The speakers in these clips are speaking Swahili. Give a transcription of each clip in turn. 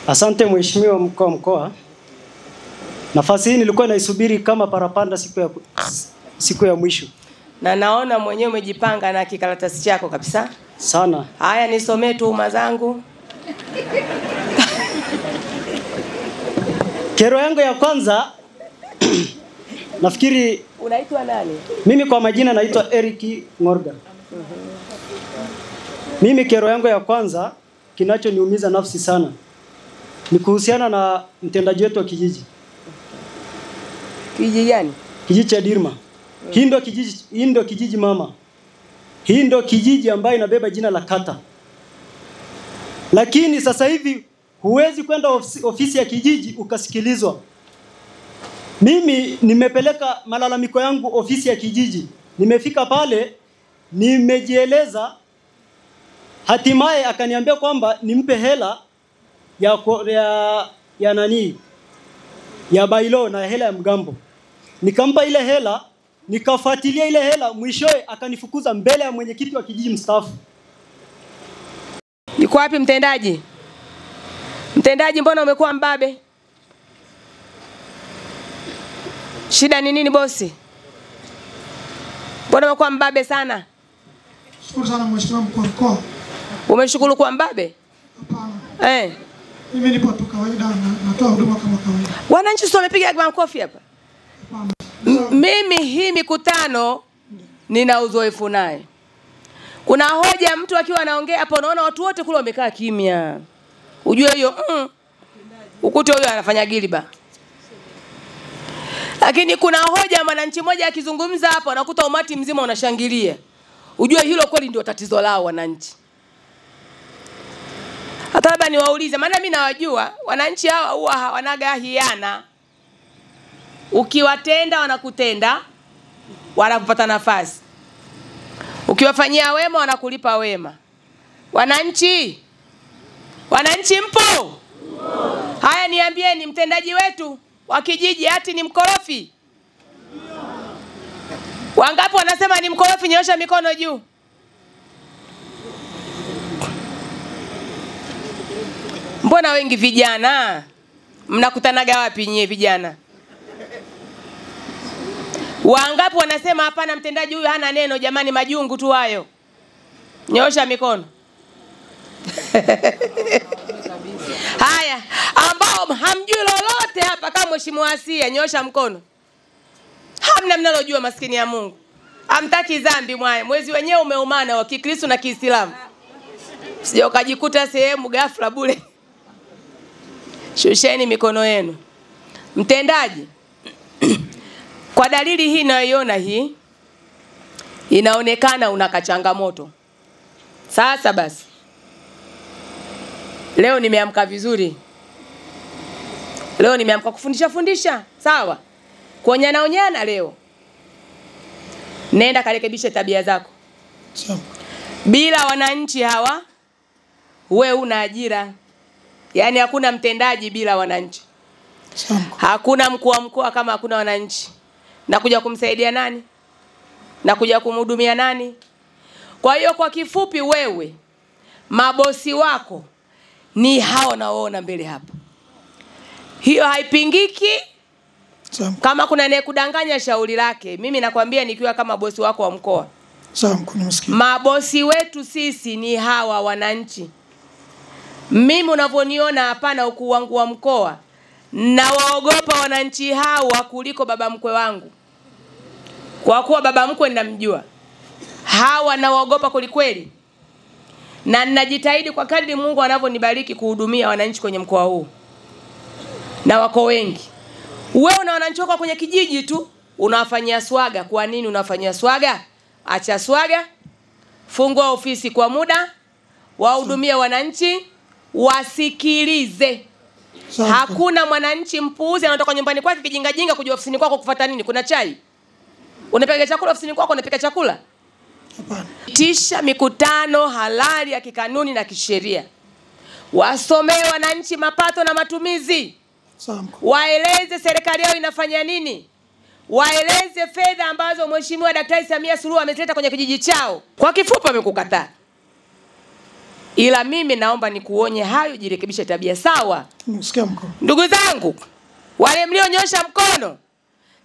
Asante Mheshimiwa Mkuu wa Mkoa. Nafasi hii nilikuwa naisubiri kama parapanda siku ya mwisho. Na naona mwenyewe umejipanga na kikaratasi chako kabisa. Sana. Haya, nisomee tuhuma zangu. Kero yangu ya kwanza nafikiri unaitwa nani? Mimi kwa majina naitwa Eric Ngorga. Mimi kero yangu ya kwanza kinachoniumiza nafsi sana ni kuhusiana na mtendaji wetu wa kijiji. Kijiji gani? Kijiji cha Dirma. Hii ndio kijiji mama. Hii ndio kijiji ambayo inabeba jina la kata. Lakini sasa hivi huwezi kwenda ofisi ya kijiji ukasikilizwa. Mimi nimepeleka malalamiko yangu ofisi ya kijiji. Nimefika pale, nimejieleza, hatimaye akaniambia kwamba nimpe hela ya nani? Ya bailo na hela ya mgambo. Nikampa ile hela, nikafuatilia ile hela, mwishowe akanifukuza mbele ya mwenyekiti wa kijiji mstaafu. Yuko wapi mtendaji? Mtendaji, mbona umekuwa mbabe? Shida ni nini bosi? Mbona umekuwa mbabe sana? Shukuru sana Mheshimiwa Mkuu wa Mkoa. Umeshukuru kwa mbabe? Hapana. Mimi nipo tu kawaida na natoa huduma kama kawaida. Wananchi sio wamepiga makofi hapa? Mimi hii mikutano nina uzoefu naye. Kuna hoja mtu akiwa anaongea hapo unaona watu wote kule wamekaa kimya. Ujue hiyo ukute huyo anafanya giliba. Lakini kuna hoja mwananchi mmoja akizungumza hapo unakuta umati mzima unashangilia. Ujue hilo kweli ndio tatizo lao wananchi. Hata labda niwaulize, maana mimi nawajua wananchi hawa huwa hawanaga hiana. Ukiwatenda wanakutenda, wanakupata nafasi. Ukiwafanyia wema wanakulipa wema. Wananchi mpo? Haya, niambieni mtendaji wetu wa kijiji ati ni mkorofi? Wangapi wanasema ni mkorofi? Nyosha mikono juu. Mbona wengi vijana? Mnakutanaga wapi nyie vijana? Wangapi wanasema hapana, mtendaji huyu hana neno, jamani majungu tu hayo? Nyosha mikono. Haya, ambao hamjui lolote hapa kama Mheshimiwa Asia, nyosha mkono. Hamna mnalojua, maskini ya Mungu. Hamtaki dhambi mwae. Mwezi wenyewe umeumana wa Kikristo na Kiislamu. Sije ukajikuta sehemu ghafla bure. Shusheni mikono yenu. Mtendaji, kwa dalili hii nayoiona hii, inaonekana una kachangamoto. Sasa basi, leo nimeamka vizuri. Leo nimeamka kufundisha. Sawa? Kuonyana leo. Nenda karekebishe tabia zako. Sawa. Bila wananchi hawa, wewe una ajira. Yaani hakuna mtendaji bila wananchi. Sawa. Hakuna mkuu wa mkoa kama hakuna wananchi. Na kuja kumsaidia nani? Na kuja kumhudumia nani? Kwa hiyo kwa kifupi, wewe mabosi wako ni hao naoona mbele hapa. Hiyo haipingiki. Sawa. Kama kuna anayekudanganya shauri lake, mimi nakwambia nikiwa kama bosi wako wa mkoa. Sawa mkuu, nimesikia. Mabosi wetu sisi ni hawa wananchi. Mimi unavyoniona hapana ukuu wangu wa mkoa, na waogopa wananchi hawa kuliko baba mkwe wangu. Kwa kuwa baba mkwe ninamjua. Hawa na waogopa kweli. Na ninajitahidi kwa kadri Mungu anavyonibariki kuhudumia wananchi kwenye mkoa huu. Na wako wengi. Wewe una wananchi wako kwenye kijiji tu, unawafanyia swaga. Kwa nini unawafanyia swaga? Acha swaga. Fungua ofisi kwa muda, wahudumia wananchi, wasikilize. Hakuna mwananchi mpuuzi anatoka nyumbani kwake kijinga kuja ofisini kwako kufuata nini? Kuna chai? Unapika chakula ofisini kwako, unapika chakula? Hapana. Tisha mikutano halali ya kikanuni na kisheria. Wasomee wananchi mapato na matumizi. Sawa mkuu. Waeleze serikali yao inafanya nini. Waeleze fedha ambazo Mheshimiwa Daktari Samia Suluhu ameleta kwenye kijiji chao. Kwa kifupi amekukataa. ila mimi naomba nikuonye hayo, jirekebishe tabia. Sawa? Nimesikia mkuu. Ndugu zangu, wale mlionyosha mkono,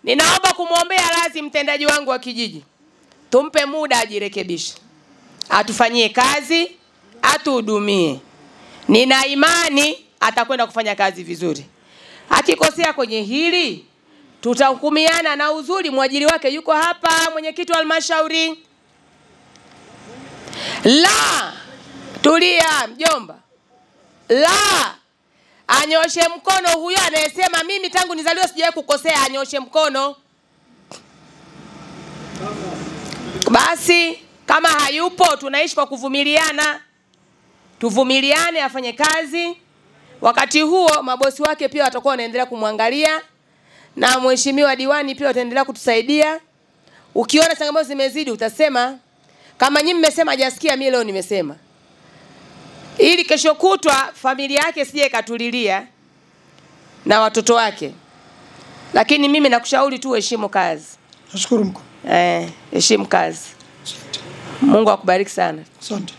ninaomba kumwombea radhi mtendaji wangu wa kijiji. Tumpe muda ajirekebishe, atufanyie kazi, atuhudumie. Nina imani atakwenda kufanya kazi vizuri. Akikosea kwenye hili, tutahukumiana, na uzuri mwajiri wake yuko hapa, mwenyekiti wa halmashauri. La, tulia mjomba. La, anyoshe mkono huyo anayesema mimi tangu nizaliwa sijawahi kukosea, anyoshe mkono. Basi kama hayupo, tunaishi kwa kuvumiliana. Tuvumiliane, afanye kazi. Wakati huo mabosi wake pia watakuwa wanaendelea kumwangalia, na mheshimiwa diwani pia wataendelea kutusaidia. Ukiona changamoto zimezidi utasema, kama nyinyi mmesema hajasikia, mimi leo nimesema, ili kesho kutwa familia yake sije ikatulilia na watoto wake. Lakini mimi nakushauri tu heshimu kazi. Nashukuru mkuu. Heshimu kazi. Mungu akubariki sana. Asante.